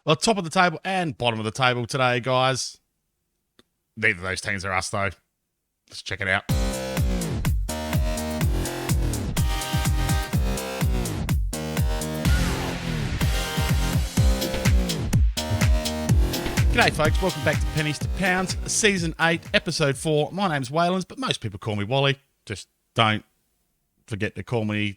Well, top of the table and bottom of the table today, guys. Neither of those teams are us, though. Let's check it out. G'day, folks. Welcome back to Pennies to Pounds, Season 8, Episode 4. My name's Waylands, but most people call me Wally. Just don't forget to call me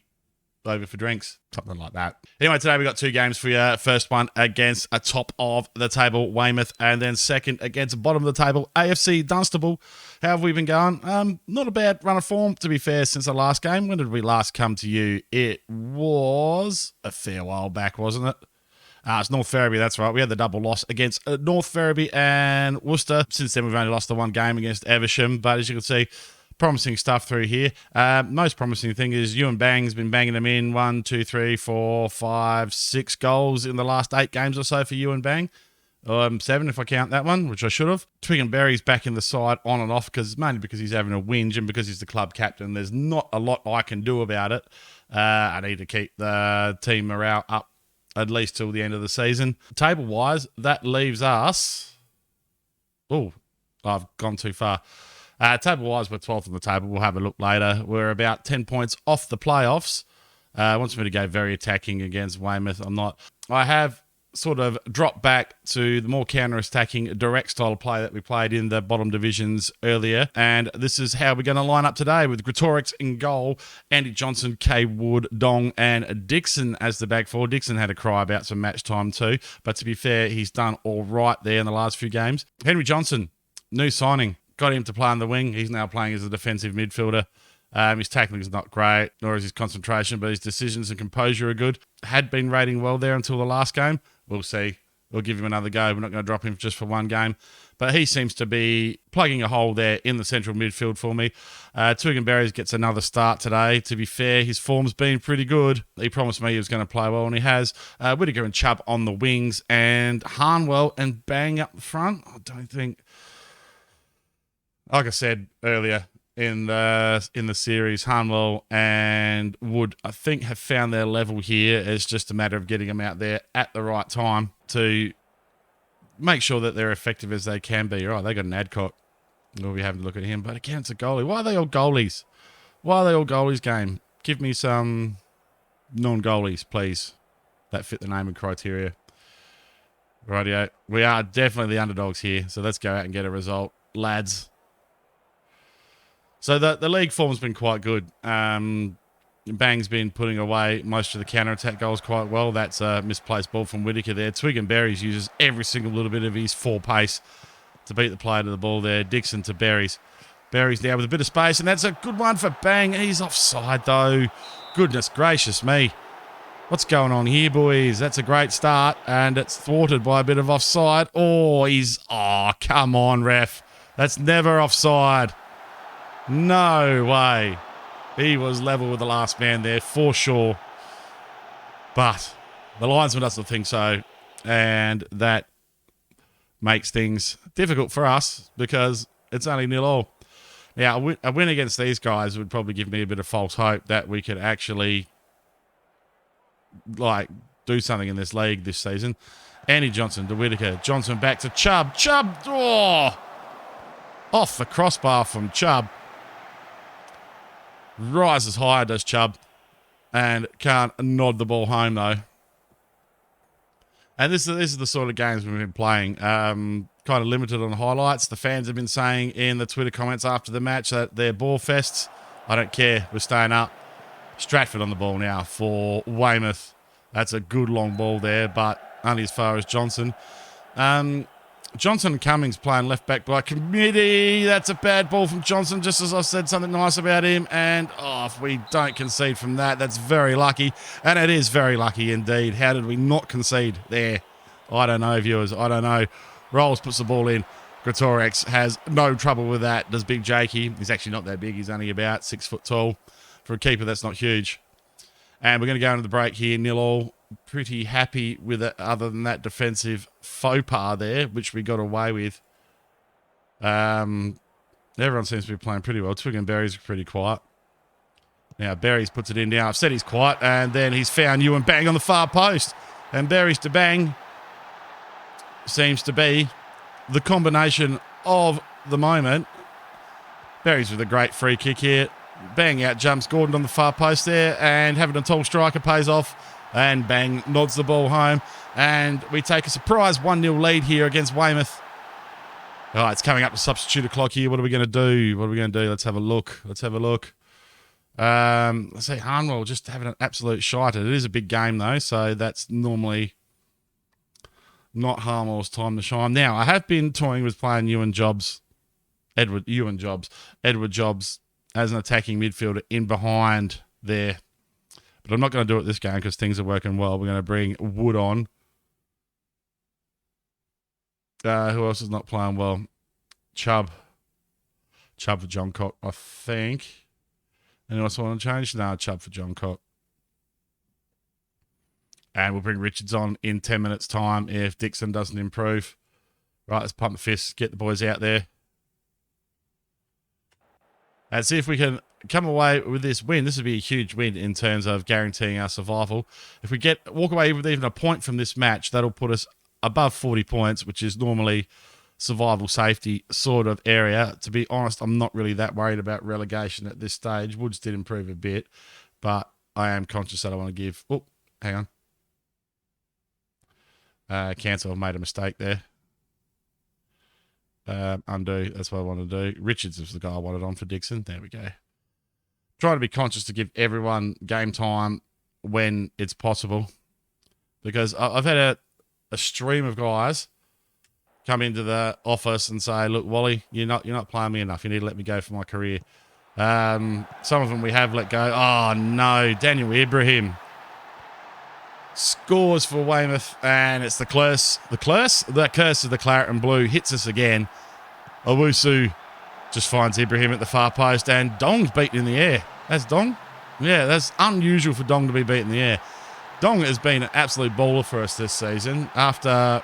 over for drinks, something like that. Anyway, today we got two games for you. First one against a top of the table, Weymouth, and then second against a bottom of the table, AFC Dunstable. How have we been going? Not a bad run of form, to be fair, since the last game. When did we last come to you? It was a fair while back, wasn't it? It's North Ferriby, that's right. We had the double loss against North Ferriby and Worcester. Since then, we've only lost the one game against Evesham, but as you can see, promising stuff through here. Most promising thing is Ewan Bange-ing's been banging them in 1, 2, 3, 4, 5, 6 goals in the last 8 games or so for Ewan Bange. 7 if I count that one, which I should have. Twig Berry's back in the side on and off, mainly because he's having a whinge and because he's the club captain. There's not a lot I can do about it. I need to keep the team morale up at least till the end of the season. Table-wise, that leaves us... Oh, I've gone too far. Table-wise, we're 12th on the table. We'll have a look later. We're about 10 points off the playoffs. Wants me to go very attacking against Weymouth. I'm not. I have sort of dropped back to the more counter-attacking, direct style of play that we played in the bottom divisions earlier. And this is how we're going to line up today with Gretorix in goal, Andy Johnson, Kay Wood, Dong, and Dixon as the back four. Dixon had a cry about some match time too. But to be fair, he's done all right there in the last few games. Henry Johnson, new signing. Got him to play on the wing. He's now playing as a defensive midfielder. His tackling is not great, nor is his concentration, but his decisions and composure are good. Had been rating well there until the last game. We'll see. We'll give him another go. We're not going to drop him just for one game. But he seems to be plugging a hole there in the central midfield for me. Twig Berries gets another start today. To be fair, his form's been pretty good. He promised me he was going to play well, and he has. Whittaker and Chubb on the wings, and Harnwell and Bang up the front. I don't think... Like I said earlier in the series, Harnwell and Wood, I think, have found their level here. It's just a matter of getting them out there at the right time to make sure that they're effective as they can be. All right, they got an Adcock. We'll be having to look at him. But again, it's a goalie. Why are they all goalies? Why are they all goalies, game? Give me some non-goalies, please, that fit the name and criteria. Rightio. We are definitely the underdogs here, so let's go out and get a result, lads. So the league form's been quite good. Bang's been putting away most of the counter-attack goals quite well. That's a misplaced ball from Whittaker there. Twig and Berries uses every single little bit of his full pace to beat the player to the ball there. Dixon to Berries. Berries now with a bit of space, and that's a good one for Bang. He's offside, though. Goodness gracious me. What's going on here, boys? That's a great start, and it's thwarted by a bit of offside. Oh, come on, ref. That's never offside. No way. He was level with the last man there for sure. But the linesman doesn't think so. And that makes things difficult for us because it's only 0-0. Now, a win against these guys would probably give me a bit of false hope that we could actually do something in this league this season. Andy Johnson to Whittaker. Johnson back to Chubb. Chubb, off the crossbar from Chubb. Rises higher, does Chubb, and can't nod the ball home, though. And this is the sort of games we've been playing. Kind of limited on highlights. The fans have been saying in the Twitter comments after the match that they're ball fests. I don't care. We're staying up. Stratford on the ball now for Weymouth. That's a good long ball there, but only as far as Johnson. Johnson and Cummings playing left back by committee. That's a bad ball from Johnson, just as I said something nice about him. And if we don't concede from that, that's very lucky. And it is very lucky indeed. How did we not concede there? I don't know, viewers. I don't know. Rolls puts the ball in. Gretorix has no trouble with that. Does Big Jakey. He's actually not that big. He's only about 6 foot tall. For a keeper, that's not huge. And we're going to go into the break here, 0-0. Pretty happy with it, other than that defensive faux pas there, which we got away with. Everyone seems to be playing pretty well. Twig and Berries are pretty quiet. Now, Berries puts it in now. I've said he's quiet, and then he's found Ewan Bang on the far post. And Berries to Bang. seems to be the combination of the moment. Berries with a great free kick here. Bang, out jumps Gordon on the far post there, and having a tall striker pays off, and bang, nods the ball home, and we take a surprise 1-0 lead here against Weymouth. All right, it's coming up to substitute o'clock here. What are we going to do? Let's have a look. Let's see, Harnwell just having an absolute shite. It is a big game, though, so that's normally not Harnwell's time to shine. Now, I have been toying with playing Edward Jobs as an attacking midfielder in behind there. But I'm not going to do it this game because things are working well. We're going to bring Wood on. Who else is not playing well? Chubb for John Cock, I think. Anyone else want to change? No, Chubb for John Cock. And we'll bring Richards on in 10 minutes' time if Dixon doesn't improve. Right, let's pump the fists, get the boys out there. And see if we can come away with this win. This would be a huge win in terms of guaranteeing our survival. If we walk away with even a point from this match, that'll put us above 40 points, which is normally survival safety sort of area. To be honest, I'm not really that worried about relegation at this stage. Woods did improve a bit, but I am conscious that I want to give... Oh, hang on. Cancel, I've made a mistake there. Undo, that's what I want to do. Richards was the guy I wanted on for Dixon. There we go. Trying to be conscious to give everyone game time when it's possible, because I've had a stream of guys come into the office and say, look, Wally, you're not playing me enough. You need to let me go for my career. Some of them we have let go. Oh, no. Daniel Ibrahim scores for Weymouth, and it's the curse of the claret and blue hits us again. Owusu just finds Ibrahim at the far post, and Dong's beaten in the air. That's Dong? Yeah, that's unusual for Dong to be beaten in the air. Dong has been an absolute bowler for us this season after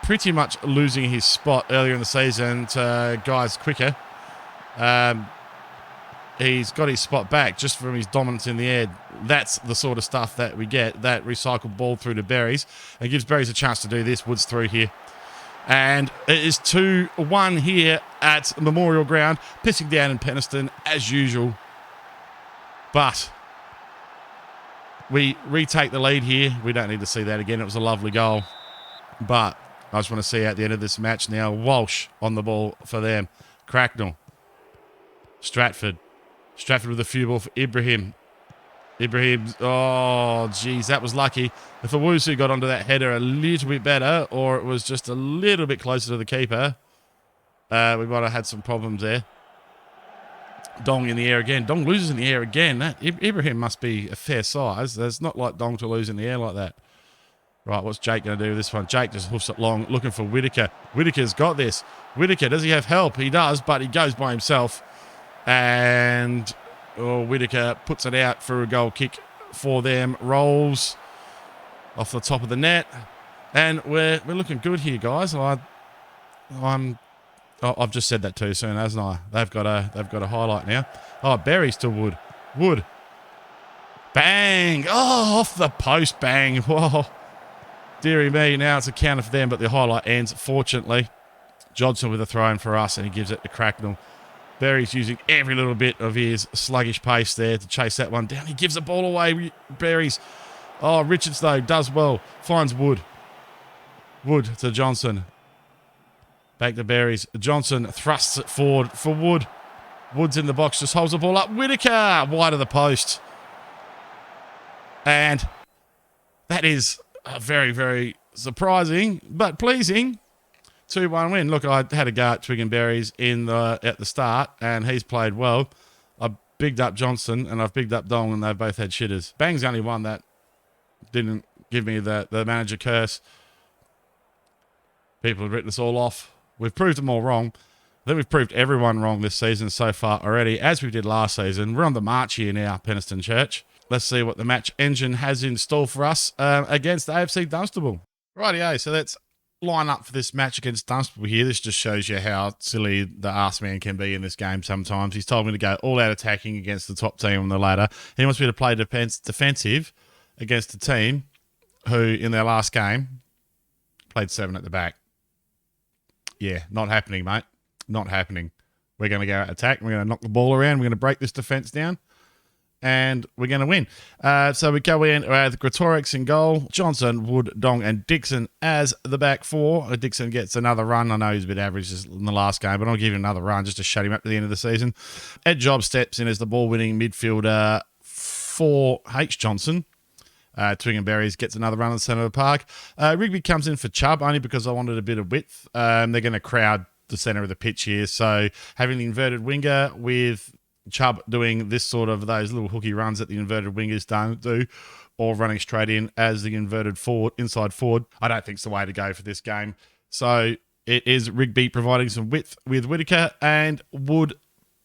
pretty much losing his spot earlier in the season to guys quicker. He's got his spot back just from his dominance in the air. That's the sort of stuff that we get, that recycled ball through to Berries, and gives Berries a chance to do this. Woods through here. And it is 2-1 here at Memorial Ground, pissing down in Penistone as usual. But we retake the lead here. We don't need to see that again. It was a lovely goal. But I just want to see at the end of this match now, Walsh on the ball for them. Cracknell. Stratford with a few ball for Ibrahim. Oh, geez, that was lucky. If Owusu got onto that header a little bit better, or it was just a little bit closer to the keeper, we might have had some problems there. Dong in the air again. Dong loses in the air again. Ibrahim must be a fair size. It's not like Dong to lose in the air like that. Right, what's Jake going to do with this one? Jake just hoofs it long, looking for Whittaker. Whittaker's got this. Whittaker, does he have help? He does, but he goes by himself. And Whittaker puts it out for a goal kick for them. Rolls off the top of the net. And we're looking good here, guys. I've just said that too soon, hasn't I? They've got a highlight now. Oh, Berries to Wood. Wood. Bang! Oh, off the post, bang. Whoa. Deary me, now it's a counter for them, but the highlight ends, fortunately. Johnson with a throw in for us, and he gives it to Cracknell. Berries using every little bit of his sluggish pace there to chase that one down. He gives the ball away, Berries. Oh, Richards, though, does well. Finds Wood. Wood to Johnson. Back to Berries. Johnson thrusts it forward for Wood. Wood's in the box, just holds the ball up. Whittaker, wide of the post. And that is a very, very surprising but pleasing 2-1 win. Look, I had a go at Twig and Berries at the start, and he's played well. I bigged up Johnson, and I've bigged up Dong, and they've both had shitters. Bang's the only one that didn't give me the manager curse. People have written us all off. We've proved them all wrong. I think we've proved everyone wrong this season so far already, as we did last season. We're on the march here now, Penistone Church. Let's see what the match engine has in store for us against AFC Dunstable. Rightio, so let's line up for this match against Dunstable here. This just shows you how silly the arse man can be in this game sometimes. He's told me to go all out attacking against the top team on the ladder. He wants me to play defensive against a team who, in their last game, Played 7 at the back. Yeah, not happening, mate. Not happening. We're going to go attack. We're going to knock the ball around. We're going to break this defence down. And we're going to win. So we go in with Gretorix in goal. Johnson, Wood, Dong, and Dixon as the back 4. Dixon gets another run. I know he's a bit average in the last game, but I'll give him another run just to shut him up to the end of the season. Ed Job steps in as the ball-winning midfielder for H. Johnson. Twingenberries gets another run in the centre of the park. Rigby comes in for Chubb, only because I wanted a bit of width. They're going to crowd the centre of the pitch here. So having the inverted winger with Chubb doing this sort of those little hooky runs that the inverted wingers don't do, or running straight in as the inverted forward, inside forward, I don't think it's the way to go for this game. So it is Rigby providing some width with Whitaker, and Wood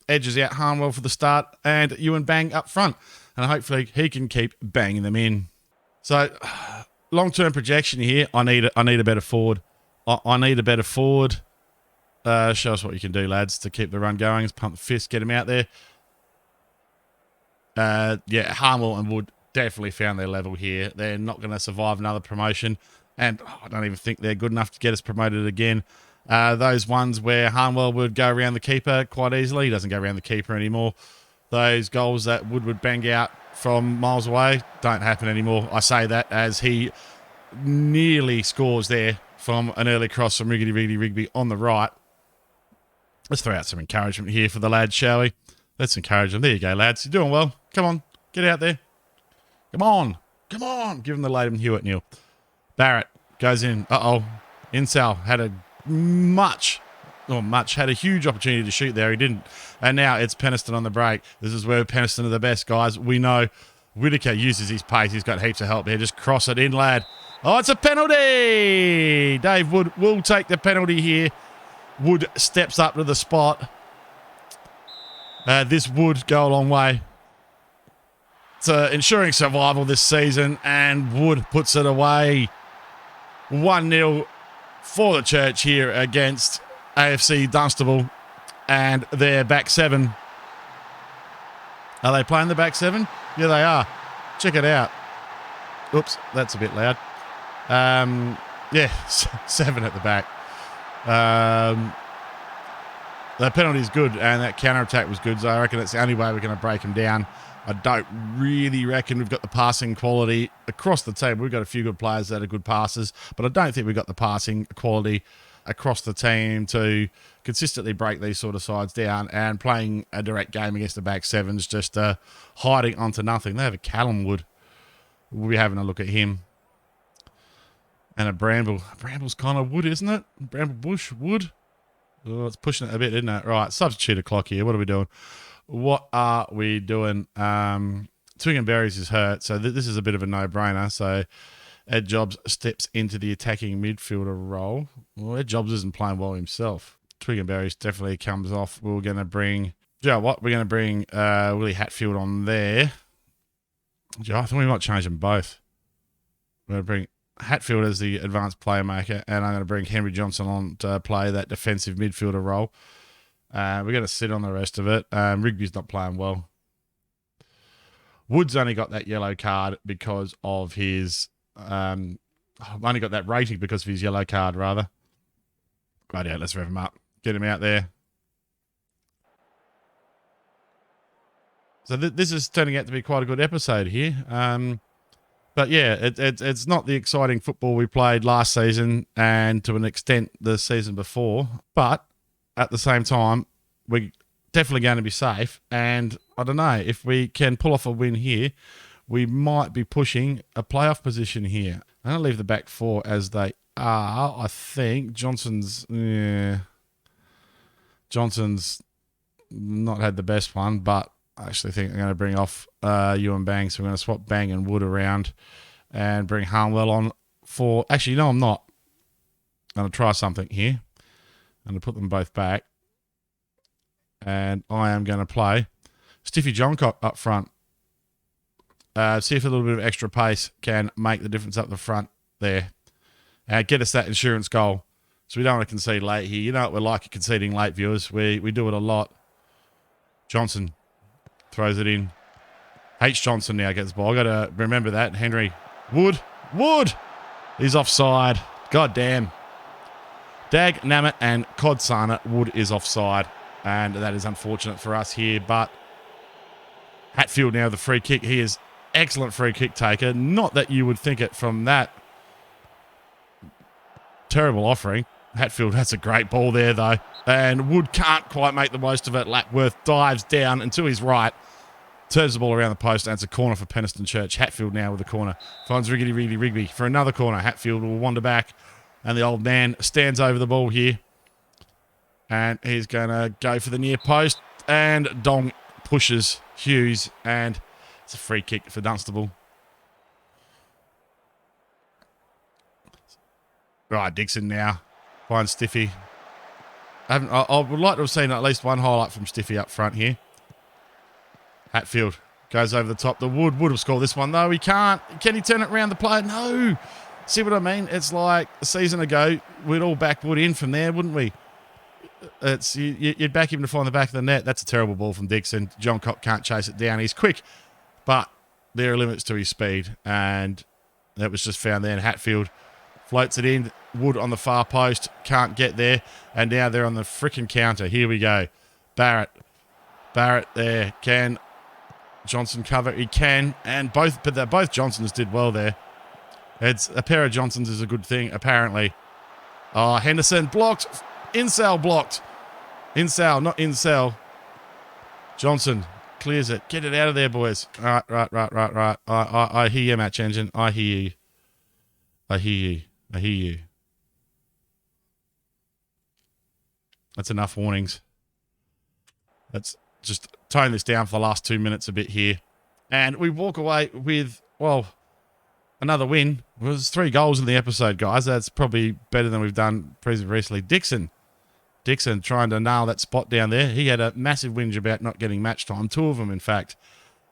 edges out Harnwell for the start, and Ewan Bange up front. And hopefully he can keep banging them in. So long-term projection here, I need a better forward. I need a better forward. Show us what you can do, lads, to keep the run going. Let's pump the fist, get him out there. Yeah, Harnwell and Wood definitely found their level here. They're not going to survive another promotion, and I don't even think they're good enough to get us promoted again. Those ones where Harnwell would go around the keeper quite easily. He doesn't go around the keeper anymore. Those goals that Wood would bang out from miles away don't happen anymore. I say that as he nearly scores there from an early cross from Rigby on the right. Let's throw out some encouragement here for the lads, shall we? Let's encourage them. There you go, lads. You're doing well. Come on. Get out there. Come on. Come on. Give them the Latham Hewitt, Neil. Barrett goes in. Uh-oh. Insal had a had a huge opportunity to shoot there. He didn't. And now it's Penistone on the break. This is where Penistone are the best, guys. We know Whitaker uses his pace. He's got heaps of help there. Just cross it in, lad. Oh, it's a penalty. Dave Wood will take the penalty here. Wood steps up to the spot. This would go a long way to ensuring survival this season, and Wood puts it away. 1-0 for the Church here against AFC Dunstable and their back 7. Are they playing the back 7? Yeah, they are. Check it out. Oops, that's a bit loud. Yeah, 7 at the back. The penalty's good, and that counter-attack was good, so I reckon that's the only way we're going to break them down. I don't really reckon we've got the passing quality across the team. We've got a few good players that are good passers, but I don't think we've got the passing quality across the team to consistently break these sort of sides down, and playing a direct game against the back 7's just hiding onto nothing. They have a Callum Wood. We'll be having a look at him. And a Bramble. Bramble's kind of wood, isn't it? Bramble Bush, wood. Oh, it's pushing it a bit, isn't it? Right, substitute a clock here. What are we doing? Twingenberries is hurt, so this is a bit of a no-brainer. So Ed Jobs steps into the attacking midfielder role. Well, Ed Jobs isn't playing well himself. Twingenberries definitely comes off. We're going to bring... Do you know what? We're going to bring Willie Hatfield on there. I think we might change them both. We're going to bring Hatfield as the advanced playmaker, and I'm going to bring Henry Johnson on to play that defensive midfielder role. We're going to sit on the rest of it. Rigby's not playing well. Wood's only got that yellow card because of his... only got that rating because of his yellow card, rather. Right, yeah, let's rev him up. Get him out there. So this is turning out to be quite a good episode here. But yeah, it's not the exciting football we played last season and to an extent the season before. But at the same time, we're definitely going to be safe. And I don't know, if we can pull off a win here, we might be pushing a playoff position here. I'm going to leave the back 4 as they are. I think Johnson's not had the best one, but I actually think I'm going to bring off Ewan Bange, so we're going to swap Bange and Wood around and bring Harnwell on for... Actually, no, I'm not. I'm going to try something here. I'm going to put them both back. And I am going to play Stiffy Johncock up front. See if a little bit of extra pace can make the difference up the front there. Get us that insurance goal. So we don't want to concede late here. You know what we're like at conceding late, viewers. We do it a lot. Johnson throws it in. H. Johnson now gets the ball. I've got to remember that. Henry. Wood. He's offside. God damn. Dag, Namet, and Kodsana. Wood is offside. And that is unfortunate for us here. But Hatfield now with the free kick. He is excellent free kick taker. Not that you would think it from that terrible offering. Hatfield has a great ball there, though. And Wood can't quite make the most of it. Lapworth dives down and to his right. Turns the ball around the post, and it's a corner for Penistone Church. Hatfield now with the corner. Finds Rigby for another corner. Hatfield will wander back, and the old man stands over the ball here. And he's going to go for the near post, and Dong pushes Hughes, and it's a free kick for Dunstable. Right, Dixon now finds Stiffy. I would like to have seen at least one highlight from Stiffy up front here. Hatfield goes over the top. The would have scored this one, though. He can't. Can he turn it around the play? No. See what I mean? It's like a season ago, we'd all back Wood in from there, wouldn't we? It's you'd back him to find the back of the net. That's a terrible ball from Dixon. John Cock can't chase it down. He's quick, but there are limits to his speed, and that was just found there. And Hatfield floats it in. Wood on the far post. Can't get there. And now they're on the frickin' counter. Here we go. Barrett there. Can Johnson cover? He can. And both Johnsons did well there. It's a pair of Johnsons is a good thing, apparently. Oh, Henderson blocked. Insel blocked. Insel, not Incel. Johnson clears it. Get it out of there, boys. Right. I hear you, Match Engine. I hear you. That's enough warnings. Let's just tone this down for the last 2 minutes a bit here. And we walk away with, well, another win. It was 3 goals in the episode, guys. That's probably better than we've done recently. Dixon trying to nail that spot down there. He had a massive whinge about not getting match time. 2 of them, in fact.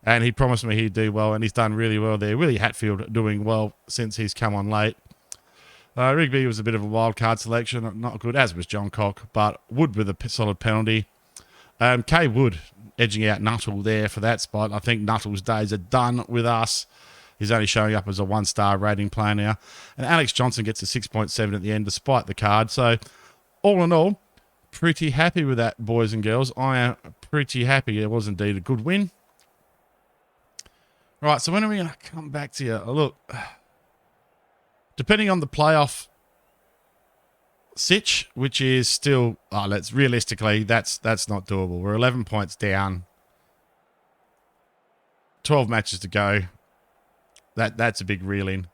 And he promised me he'd do well, and he's done really well there. Willie Hatfield doing well since he's come on late. Rigby was a bit of a wild card selection. Not good, as was John Cock, but Wood with a solid penalty. Kay Wood edging out Nuttall there for that spot. I think Nuttall's days are done with us. He's only showing up as a 1-star rating player now. And Alex Johnson gets a 6.7 at the end despite the card. So all in all, pretty happy with that, boys and girls. I am pretty happy. It was indeed a good win. Right, so when are we going to come back to you? Look, depending on the playoff sitch, which is still, let's realistically, that's not doable. We're 11 points down. 12 matches to go. That's a big reel in.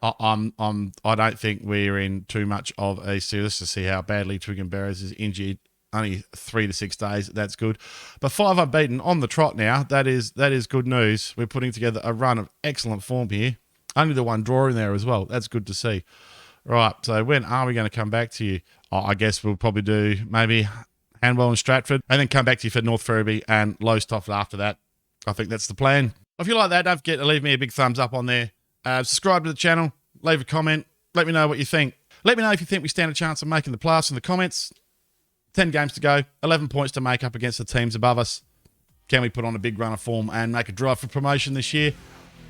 I don't think we're in too much of a series to see how badly Twig Barrows is injured. Only 3 to 6 days. That's good. But 5 unbeaten on the trot now. That is good news. We're putting together a run of excellent form here. Only the 1 draw in there as well. That's good to see. Right. So when are we going to come back to you? I guess we'll probably do maybe Hanwell and Stratford, and then come back to you for North Ferriby and Lowestoft after that. I think that's the plan. If you like that, don't forget to leave me a big thumbs up on there. Subscribe to the channel. Leave a comment. Let me know what you think. Let me know if you think we stand a chance of making the playoffs in the comments. 10 games to go. 11 points to make up against the teams above us. Can we put on a big run of form and make a drive for promotion this year?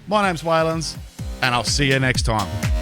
My name's Waylands, and I'll see you next time.